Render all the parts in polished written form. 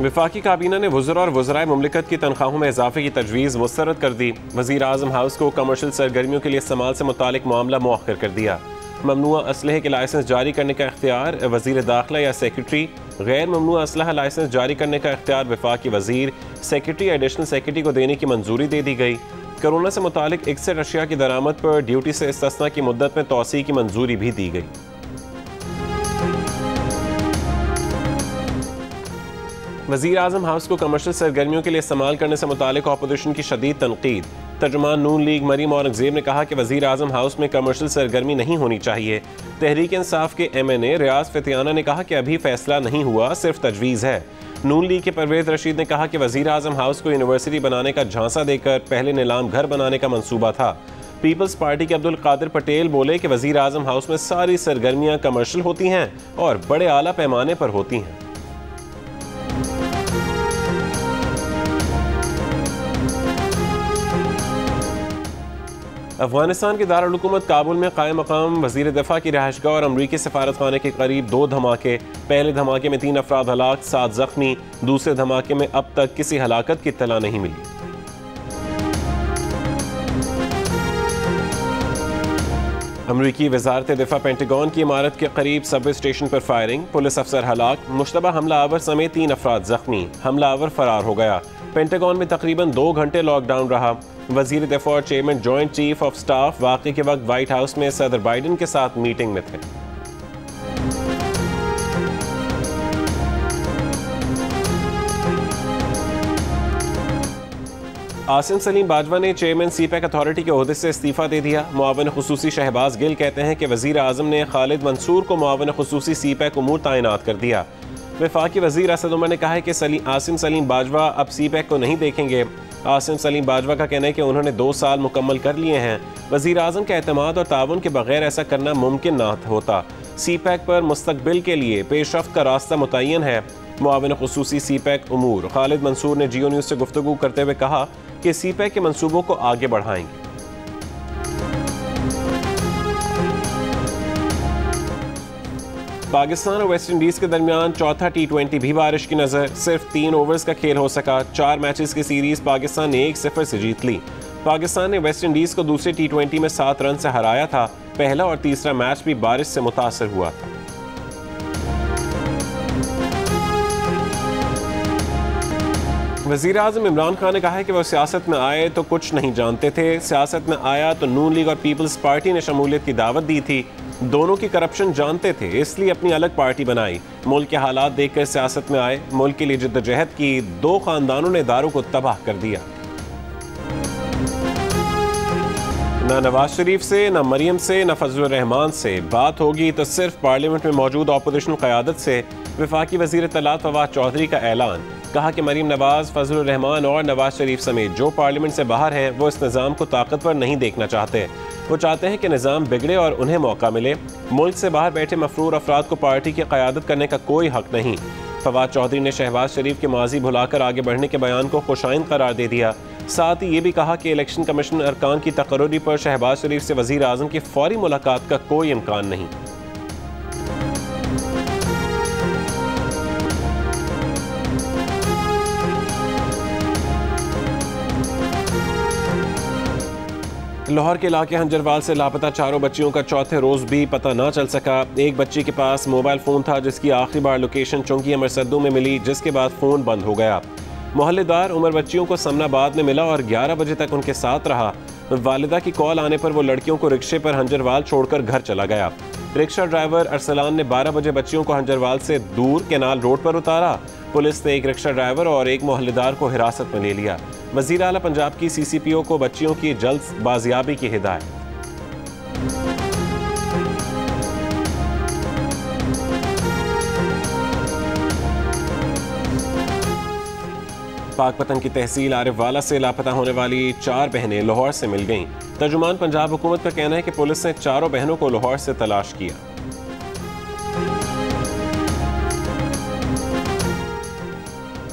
वफाकी काबीना ने वज़रा और वज़राए मुमलिकत की तनख्वाहों में इजाफे की तजवीज़ मुस्तरद कर दी। वज़ीर आज़म हाउस को कमर्शियल सरगर्मियों के लिए इस्तेमाल से मुतालिक मामला मौखर कर दिया। ममनुआ असलहे के लाइसेंस जारी करने का इख्तियार वज़ीर दाखिला या सेक्रेटरी। गैर ममनुआ असलहा लाइसेंस जारी करने का इख्तियार वफाकी वज़ीर, सेक्रेटरी, एडिशनल सेक्रेटरी को देने की मंजूरी दे दी गई। कोरोना से मुतालिक 61 अशिया की दरामद पर ड्यूटी से इस्तिस्ना की मुद्दत में तोसी की मंजूरी भी दी गई। वज़ीर आज़म हाउस को कमर्शियल सरगर्मियों के लिए इस्तेमाल करने से मुतालिक अपोजिशन की शदीद तनकीद। तर्जुमान नून लीग मरीम औरंगज़ेब ने कहा कि वज़ीर आज़म हाउस में कमर्शियल सरगर्मी नहीं होनी चाहिए। तहरीक इंसाफ के MNA रियाज फतियाना ने कहा कि अभी फैसला नहीं हुआ, सिर्फ तजवीज़ है। नून लीग के परवेज़ रशीद ने कहा कि वज़ीर आज़म हाउस को यूनिवर्सिटी बनाने का झांसा देकर पहले नीलाम घर बनाने का मंसूबा था। पीपल्स पार्टी के अब्दुल कादिर पटेल बोले कि वज़ीर आज़म हाउस में सारी सरगर्मियाँ कमर्शियल होती हैं और बड़े आला पैमाने पर होती हैं। अफगानिस्तान के दारुल हुकूमत काबुल में कायम मकाम वज़ीर दफ़ा की रहायशगाह और अमरीकी सफारतखाने के करीब 2 धमाके। पहले धमाके में 3 अफराद हलाक, 7 जख्मी। दूसरे धमाके में अब तक किसी हलाकत की इत्तला नहीं मिली। अमरीकी वज़ारत दिफ़ा पेंटागन की इमारत के करीब सबवे स्टेशन पर फायरिंग, पुलिस अफसर हलाक, मुश्तबा हमला आवर समेत 3 अफराद जख्मी। हमला आवर फरार हो गया। पेंटागन में तकरीबन 2 घंटे लॉकडाउन रहा। वज़ीर दिफ़ा और chairman joint chief of staff वाक़े के वक्त व्हाइट हाउस में सदर बाइडन के साथ मीटिंग में थे। आसिम सलीम बाजवा ने चेयरमैन सीपैक अथॉरिटी के ओहदे से इस्तीफ़ा दे दिया। मुआविन खुसूसी शहबाज गिल कहते हैं कि वज़ीर आज़म ने खालिद मंसूर को मुआविन खुसूसी सीपैक उमूर तैनात कर दिया। वफाकी वज़ीर असद उमर ने कहा है कि आसिम सलीम बाजवा अब सीपैक को नहीं देखेंगे। आसिम सलीम बाजवा का कहना है कि उन्होंने 2 साल मुकम्मल कर लिए हैं। वज़ीर आज़म के एतमाद और ताउन के बगैर ऐसा करना मुमकिन ना होता। सीपैक पर मुस्तकबिल के लिए पेशरफ्त का रास्ता मुतय्यन है। मुआविन खुसूसी सीपैक उमूर खालिद मंसूर ने जियो न्यूज़ से गुफ्तगू करते हुए कहा कि सीपैक के मंसूबों को आगे बढ़ाएंगे। पाकिस्तान और वेस्ट इंडीज़ के दरमियान चौथा T20 भी बारिश की नज़र। सिर्फ 3 ओवर्स का खेल हो सका। 4 मैचेस की सीरीज पाकिस्तान ने 1-0 से जीत ली। पाकिस्तान ने वेस्ट इंडीज़ को दूसरे T20 में 7 रन से हराया था। पहला और तीसरा मैच भी बारिश से मुतासर हुआ था। वज़ीर आज़म इमरान खान ने कहा है कि वह सियासत में आए तो कुछ नहीं जानते थे, सियासत में आया तो नून लीग और पीपल्स पार्टी ने शमूलियत की दावत दी थी। दोनों की करप्शन जानते थे, इसलिए अपनी अलग पार्टी बनाई। मुल्क के हालात देखकर सियासत में आए, मुल्क के लिए जिद्दोजहद की। 2 खानदानों ने दारू को तबाह कर दिया। न नवाज शरीफ से, न मरियम से, न फजलुर रहमान से बात होगी तो सिर्फ पार्लियामेंट में मौजूद अपोजिशन क़यादत से। वफाकी वज़ीर इत्तलात फवाद चौधरी का ऐलान। कहा कि मरीम नवाज, फजलुर रहमान और नवाज शरीफ समेत जो पार्लियामेंट से बाहर हैं वो इस निज़ाम को ताकतवर नहीं देखना चाहते। वो चाहते हैं कि निज़ाम बिगड़े और उन्हें मौका मिले। मुल्क से बाहर बैठे मफरूर अफराद को पार्टी की क़यादत करने का कोई हक नहीं। फवाद चौधरी ने शहबाज शरीफ के माजी भुलाकर आगे बढ़ने के बयान को खुशाइन करार दे दिया। साथ ही ये भी कहा कि इलेक्शन कमीशन अरकान की तकर्रुरी पर शहबाज शरीफ से वज़ीर आज़म की फौरी मुलाकात का कोई इम्कान नहीं। लाहौर के इलाके हंजरवाल से लापता 4 बच्चियों का चौथे रोज़ भी पता ना चल सका। एक बच्ची के पास मोबाइल फ़ोन था जिसकी आखिरी बार लोकेशन चौंकी अमरसद्दू में मिली, जिसके बाद फ़ोन बंद हो गया। मोहल्लेदार उमर बच्चियों को समनाबाद में मिला और 11 बजे तक उनके साथ रहा। वालिदा की कॉल आने पर वो लड़कियों को रिक्शे पर हंजरवाल छोड़कर घर चला गया। रिक्शा ड्राइवर अरसलान ने 12 बजे बच्चियों को हंजरवाल से दूर केनाल रोड पर उतारा। पुलिस ने एक रिक्शा ड्राइवर और एक मोहल्लेदार को हिरासत में ले लिया। वज़ीर आला पंजाब की CCPO को बच्चियों की जल्द बाजियाबी की हिदायत। पाकपतन की तहसील आरिफवाला से लापता होने वाली 4 बहनें लाहौर से मिल गईं। तर्जुमान पंजाब हुकूमत का कहना है कि पुलिस ने चारों बहनों को लाहौर से तलाश किया।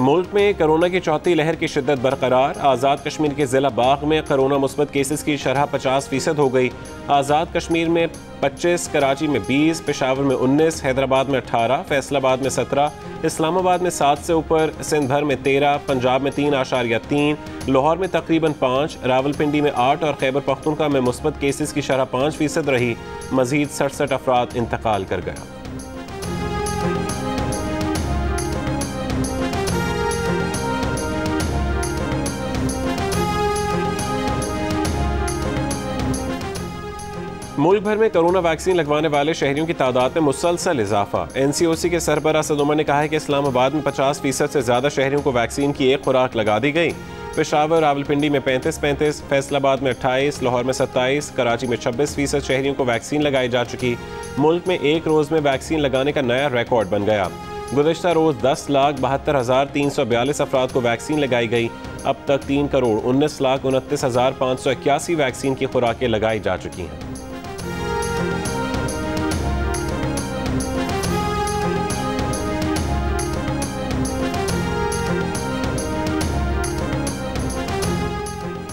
मुल्क में कोरोना की चौथी लहर की शिद्दत बरकरार। आज़ाद कश्मीर के ज़िला बाग में कोरोना मुस्बत केसेस की शरह 50% हो गई। आज़ाद कश्मीर में 25, कराची में 20, पेशावर में 19, हैदराबाद में 18, फैसलाबाद में 17, इस्लामाबाद में 7 से ऊपर, सिंध भर में 13, पंजाब में 3.3, लाहौर में तकरीबन 5, रावलपिंडी में 8 और खैबर पख्तूनख्वा में मुस्बत केसेस की शरह 5% रही। मजीद 67 अफराद इंतकाल कर गया। मुल्क भर में कोरोना वैक्सीन लगवाने वाले शहरियों की तादाद में मुसलसल इजाफा। NCOC के सरबराह सद उमर ने कहा है कि इस्लामाबाद में 50% से ज़्यादा शहरियों को वैक्सीन की एक खुराक लगा दी गई। पेशावर रावलपिंडी में 35, फैसलाबाद में 28, लाहौर में 27, कराची में 26% शहरियों को वैक्सीन लगाई जा चुकी। मुल्क में एक रोज़ में वैक्सीन लगाने का नया रिकॉर्ड बन गया। गुज़श्ता रोज़ 10,72,342 अफराद को वैक्सीन लगाई गई। अब तक 3,19,29,581 वैक्सीन की खुराकें लगाई जा चुकी हैं।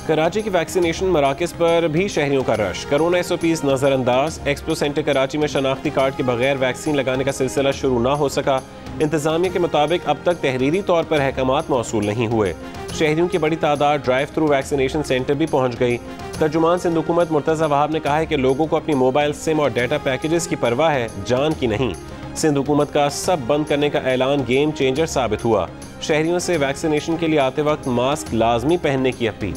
कराची की वैक्सीनेशन मराकज़ पर भी शहरियों का रश। कोरोना SOPs नज़रअंदाज। एक्सपो सेंटर कराची में शनाख्ती कार्ड के बगैर वैक्सीन लगाने का सिलसिला शुरू ना हो सका। इंतजामिया के मुताबिक अब तक तहरीरी तौर पर अहकामात मौसूल नहीं हुए। शहरियों की बड़ी तादाद ड्राइव थ्रू वैक्सीनेशन सेंटर भी पहुँच गई। तर्जुमान सिंध हुकूमत मुर्तज़ा वहाब ने कहा है कि लोगों को अपनी मोबाइल सिम और डाटा पैकेजेस की परवाह है, जान की नहीं। सिंध हुकूमत का सब बंद करने का ऐलान गेम चेंजर साबित हुआ। शहरियों से वैक्सीनेशन के लिए आते वक्त मास्क लाजमी पहनने की अपील।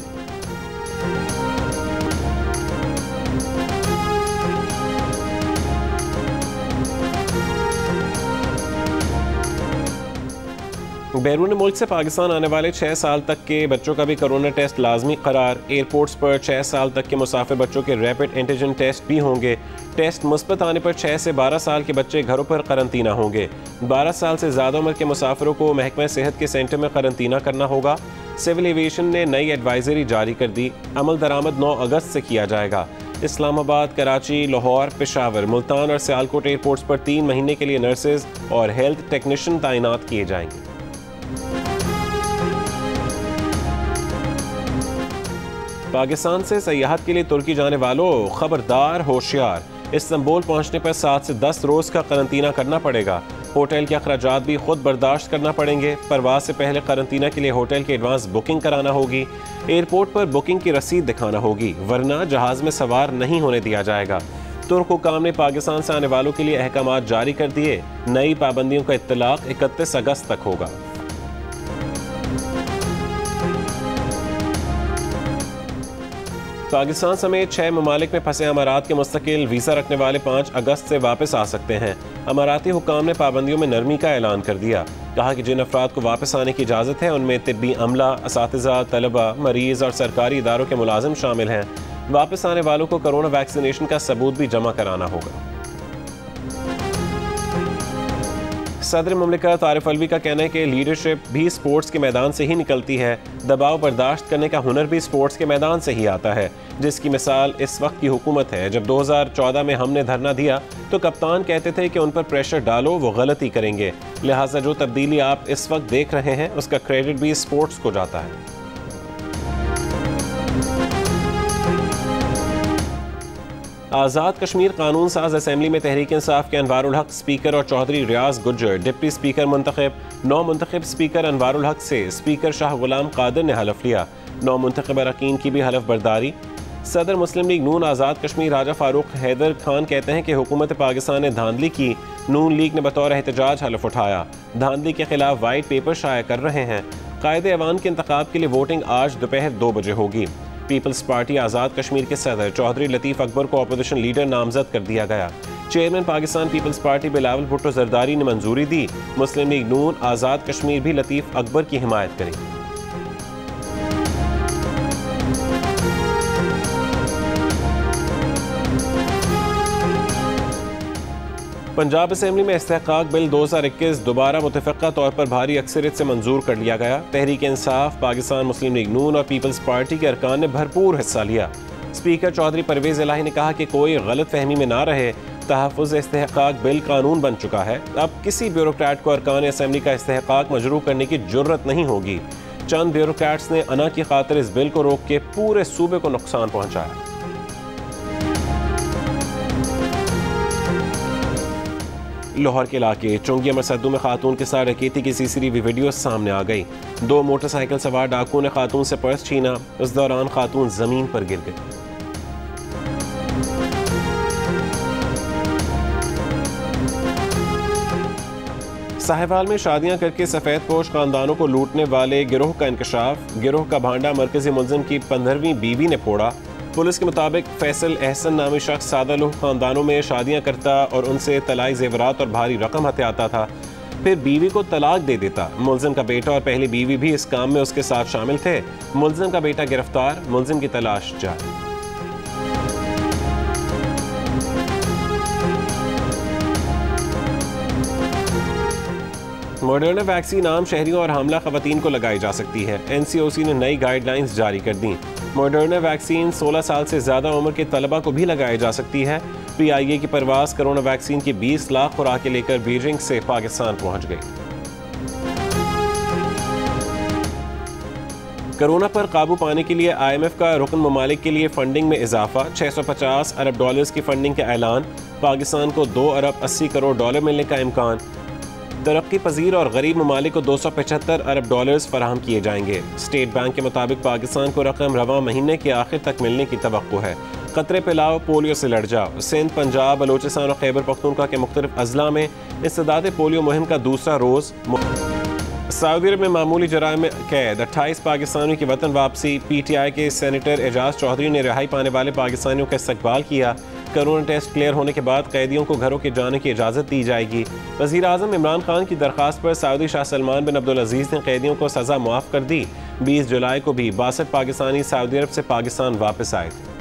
बैरून मुल्क से पाकिस्तान आने वाले 6 साल तक के बच्चों का भी कोरोना टेस्ट लाजमी करार। एयरपोर्ट्स पर 6 साल तक के मुसाफिर बच्चों के रैपिड एंटीजन टेस्ट भी होंगे। टेस्ट मुस्बत आने पर 6 से 12 साल के बच्चे घरों पर करंतना होंगे। 12 साल से ज़्यादा उम्र के मुसाफिरों को महकमा सेहत के सेंटर में करंतना करना होगा। सिविल एविएशन ने नई एडवाइजरी जारी कर दी। अमल दरामद 9 अगस्त से किया जाएगा। इस्लामाबाद, कराची, लाहौर, पेशावर, मुल्तान और सियालकोट एयरपोर्ट्स पर 3 महीने के लिए नर्सेज और हेल्थ टेक्नीशियन तैनात किए जाएंगे। पाकिस्तान से सयाहत के लिए तुर्की जाने वालों खबरदार, होशियार। इस्तांबुल पहुंचने पर 7 से 10 रोज़ का करंतना करना पड़ेगा। होटल के अखराजात भी खुद बर्दाश्त करना पड़ेंगे। परवाज से पहले करंतना के लिए होटल की एडवांस बुकिंग कराना होगी। एयरपोर्ट पर बुकिंग की रसीद दिखाना होगी, वरना जहाज़ में सवार नहीं होने दिया जाएगा। तुर्क हुकाम ने पाकिस्तान से आने वालों के लिए अहकामात जारी कर दिए। नई पाबंदियों का इत्तलाक 31 अगस्त तक होगा। पाकिस्तान समेत 6 ममालिक में फंसे अमारात के मुस्तकिल वीज़ा रखने वाले 5 अगस्त से वापस आ सकते हैं। अमाराती हुकाम ने पाबंदियों में नरमी का ऐलान कर दिया। कहा कि जिन अफराद को वापस आने की इजाज़त है उनमें तिब्बी अमला, असातिज़ा, तलबा, मरीज़ और सरकारी इदारों के मुलाजिम शामिल हैं। वापस आने वालों को कोरोना वैक्सीनेशन का सबूत भी जमा कराना होगा। सदर मुमलिकत आरिफ अलवी का कहना है कि लीडरशिप भी स्पोर्ट्स के मैदान से ही निकलती है। दबाव बर्दाश्त करने का हुनर भी स्पोर्ट्स के मैदान से ही आता है, जिसकी मिसाल इस वक्त की हुकूमत है। जब 2014 में हमने धरना दिया तो कप्तान कहते थे कि उन पर प्रेशर डालो, वो गलती करेंगे। लिहाजा जो तब्दीली आप इस वक्त देख रहे हैं उसका क्रेडिट भी स्पोर्ट्स को जाता है। आज़ाद कश्मीर कानून साज असेंबली में तहरीक इंसाफ के अनवारुल हक स्पीकर और चौधरी रियाज गुज्जर डिप्टी स्पीकर मुंतखब। नौ मुंतखब स्पीकर अनवारुल हक से स्पीकर शाह गुलाम कादिर ने हलफ लिया। 9 मुंतखब अरकान की भी हलफ बर्दारी। सदर मुस्लिम लीग नून आज़ाद कश्मीर राजा फारूक हैदर खान कहते हैं कि हुकूमत पाकिस्तान ने धांधली की। नून लीग ने बतौर एहतजाज हलफ उठाया। धांधली के खिलाफ वाइट पेपर शाया कर रहे हैं। कायदे अवान के इंतखाब के लिए वोटिंग आज दोपहर 2 बजे होगी। पीपल्स पार्टी आज़ाद कश्मीर के सदर चौधरी लतीफ़ अकबर को अपोजिशन लीडर नामजद कर दिया गया। Chairman Pakistan peoples party Bilawal Bhutto Zardari ने मंजूरी दी। मुस्लिम लीग नून आज़ाद कश्मीर भी लतीफ़ अकबर की हिमायत करेगी। पंजाब असेंबली में इस्तेहकाक बिल 2021 दोबारा मुतफ़क़ा तौर पर भारी अक्सरियत से मंजूर कर लिया गया। तहरीक इंसाफ, पाकिस्तान मुस्लिम लीग नून और पीपल्स पार्टी के अरकान ने भरपूर हिस्सा लिया। स्पीकर चौधरी परवेज़ इलाही ने कहा कि कोई गलत फहमी में ना रहे। तहफ़्फ़ुज़ इस्तेहक़ाक़ बिल कानून बन चुका है। अब किसी ब्यूरोक्रेट को अरकान असम्बली का इस्तेहक़ाक़ मजरू करने की जुर्रत नहीं होगी। चंद ब्यूरोक्रेट्स ने अना की खातिर इस बिल को रोक के पूरे सूबे को नुकसान पहुंचाया। लाहौर के इलाके चुंगी मसद्दू में खातून के साथ डकैती की सीसीटीवी वीडियो सामने आ गई। 2 मोटरसाइकिल सवार डाकुओं ने खातून से पर्स छीना। इस दौरान खातून जमीन पर गिर गई। साहिवाल में शादियां करके सफेद पोश खानदानों को लूटने वाले गिरोह का इंकशाफ। गिरोह का भांडा मरकजी मुलजिम की 15वीं बीवी ने फोड़ा। पुलिस के मुताबिक फैसल एहसन नामी शख्स सादा लुह खानदानों में शादियां करता और उनसे तलाई जेवरात और भारी रकम हथियाता था, फिर बीवी को तलाक दे देता। मुलजिम का बेटा और पहली बीवी भी इस काम में उसके साथ शामिल थे। मुलजिम का बेटा गिरफ्तार, मुलजिम की तलाश जारी। मॉडर्ना वैक्सीन आम शहरियों और हामला खवातीन को लगाई जा सकती है। NCOC ने नई गाइडलाइंस जारी कर दी। मॉडर्ना वैक्सीन 16 साल से ज़्यादा उम्र के तलबा को भी लगाई जा सकती है। PIA की परवाज कोरोना वैक्सीन की 20 लाख खुराकें लेकर बीजिंग से पाकिस्तान पहुंच गई। कोरोना पर काबू पाने के लिए IMF का रुकन ममालिक के लिए फंडिंग में इजाफा। $650 अरब की फंडिंग का ऐलान। पाकिस्तान को $2 अरब 80 करोड़ मिलने का इम्कान। तरक्की पजीर और गरीब ममालिक को $275 अरब फराहम किए जाएंगे। स्टेट बैंक के मुताबिक पाकिस्तान को रकम रवां महीने के आखिर तक मिलने की तवक्को है। खतरे पिलाओ, पोलियो से लड़ जाओ। सिंध, पंजाब, बलोचिस्तान और खैबर पख्तूनख्वा के मुख्तलिफ अजला में इस्तेदाद पोलियो मुहिम का दूसरा रोज़। सऊदी अरब में मामूली जराइम में कैद 28 पाकिस्तानियों की वतन वापसी। PTI के सेनेटर एजाज चौधरी ने रिहाई पाने वाले पाकिस्तानियों का इस्तकबाल किया। कोरोना टेस्ट क्लियर होने के बाद कैदियों को घरों के जाने की इजाज़त दी जाएगी। वज़ीर आज़म इमरान खान की दरख्वास्त पर सऊदी शाह सलमान बिन अब्दुल अजीज़ ने कैदियों को सज़ा मुआफ़ कर दी। 20 जुलाई को भी 62 पाकिस्तानी सऊदी अरब से पाकिस्तान वापस आए थे।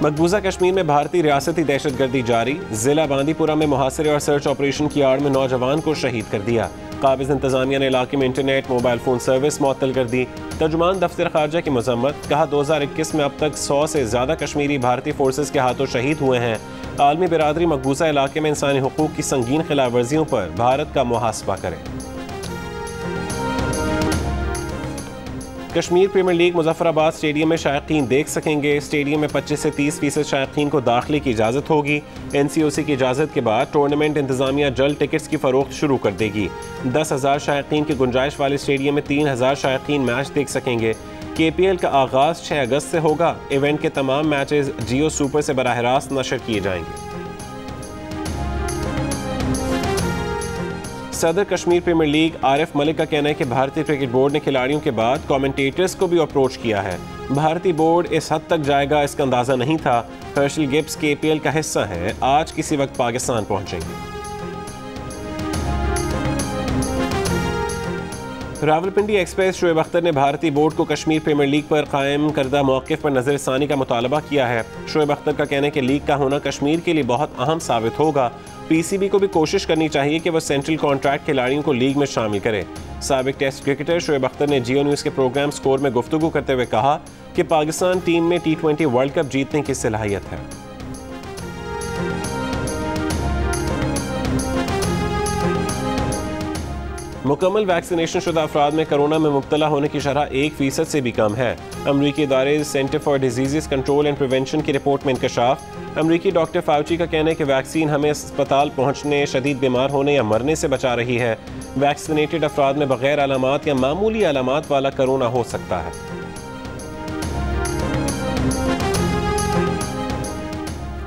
मकबूजा कश्मीर में भारतीय रियासती दहशतगर्दी जारी। जिला बांदीपुरा में मुहासरे और सर्च ऑपरेशन की आड़ में नौजवान को शहीद कर दिया। काबिज इंतजामिया ने इलाके में इंटरनेट मोबाइल फ़ोन सर्विस मुअत्तल कर दी। तर्जुमान दफ्तर खारजा की मजम्मत। कहा 2021 में अब तक 100 से ज़्यादा कश्मीरी भारतीय फोर्सेस के हाथों शहीद हुए हैं। आलमी बिरादरी मकबूजा इलाके में इंसानी हुकूक की संगीन खिलाफ वर्जियों पर भारत का मुहासबा करे। Kashmir premier league Muzaffarabad stadium में शायकीन देख सकेंगे। स्टेडियम में 25 से 30% शायकीन को दाखिले की इजाज़त होगी। NCOC की इजाज़त के बाद टूर्नामेंट इंतजामिया जल्द टिकट्स की फरोख्त शुरू कर देगी। 10,000 शायकीन की गुंजाइश वाले स्टेडियम में 3,000 शायकीन मैच देख सकेंगे। KPL का आगाज़ 6 अगस्त से होगा। इवेंट के तमाम मैचेस जियो सुपर से बराह रास्त नशर किए जाएंगे। सदर कश्मीर प्रीमियर लीग आरिफ मलिक का कहना है कि भारतीय क्रिकेट बोर्ड ने खिलाड़ियों के बाद कमेंटेटर्स को भी अप्रोच किया है। भारतीय बोर्ड इस हद तक जाएगा इसका अंदाज़ा नहीं था। हर्षल गिब्स KPL का हिस्सा है, आज किसी वक्त पाकिस्तान पहुंचेंगे। रावलपिंडी एक्सप्रेस शोएब अख्तर ने भारतीय बोर्ड को कश्मीर प्रीमियर लीग पर कायम करदा मौक़िफ़ पर नज़रसानी का मुतालबा किया है। शोएब अख्तर का कहना है कि लीग का होना कश्मीर के लिए बहुत अहम साबित होगा। PCB को भी कोशिश करनी चाहिए कि वह सेंट्रल कॉन्ट्रैक्ट खिलाड़ियों को लीग में शामिल करे। साबिक टेस्ट क्रिकेटर शोएब अख्तर ने जियो न्यूज़ के प्रोग्राम स्कोर में गुफ्तगू करते हुए कहा कि पाकिस्तान टीम में T20 वर्ल्ड कप जीतने की सलाहियत है। मुकम्मल वैक्सीनेशन शुदा अफराद में कोरोना में मुब्तला होने की शरह 1% से भी कम है। अमरीकी इदारे centre for disease control and prevention की रिपोर्ट में इंकशाफ। अमरीकी डॉक्टर फाउची का कहना है कि वैक्सीन हमें अस्पताल पहुंचने, शदीद बीमार होने या मरने से बचा रही है। वैक्सीनेटेड अफराद में बगैर अलामात या मामूली अलामात वाला कोरोना हो सकता है।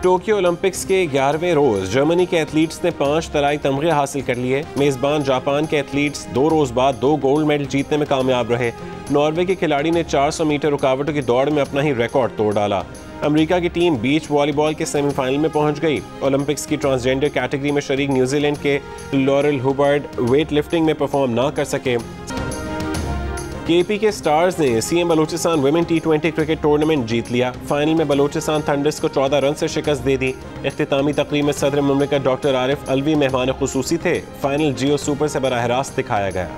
टोक्यो ओलंपिक्स के 11वें रोज़ जर्मनी के एथलीट्स ने 5 तलाई तमगे हासिल कर लिए। मेज़बान जापान के एथलीट्स 2 रोज़ बाद 2 गोल्ड मेडल जीतने में कामयाब रहे। नॉर्वे के खिलाड़ी ने 400 मीटर रुकावटों की दौड़ में अपना ही रिकॉर्ड तोड़ डाला। अमेरिका की टीम बीच वॉलीबॉल के सेमीफाइनल में पहुंच गई। ओलंपिक्स की ट्रांसजेंडर कैटेगरी में शरीक न्यूजीलैंड के लॉरेल हुबर्ट वेट लिफ्टिंग में परफॉर्म ना कर सके। KP के स्टार्स ने CM Balochistan women T20 cricket tournament जीत लिया। फाइनल में बलूचिस्तान थंडर्स को 14 रन से शिकस्त दे दी। इख्तितामी तकरीब में सदर मुमलिकत डॉक्टर आरिफ अलवी मेहमान खुसूसी थे। फाइनल जियो सुपर से बराह रास्त दिखाया गया।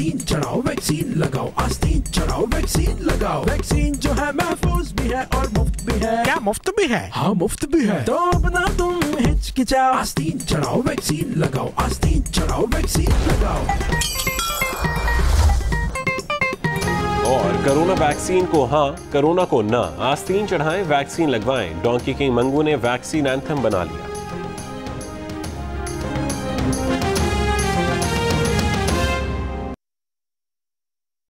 आस्तीन चढ़ाओ वैक्सीन लगाओ, आस्तीन चढ़ाओ वैक्सीन लगाओ। वैक्सीन जो है महफूज भी है और मुफ्त भी है। क्या मुफ्त भी है? हाँ मुफ्त भी है। तो अपना तुम हिचकिचाओ, आस्तीन चढ़ाओ वैक्सीन लगाओ, आस्तीन चढ़ाओ वैक्सीन लगाओ। और कोरोना वैक्सीन को हाँ, कोरोना को ना। आस्तीन चढ़ाएं, वैक्सीन लगवाएं। डोंकी किंग मंगू ने वैक्सीन एंथम बना लिया।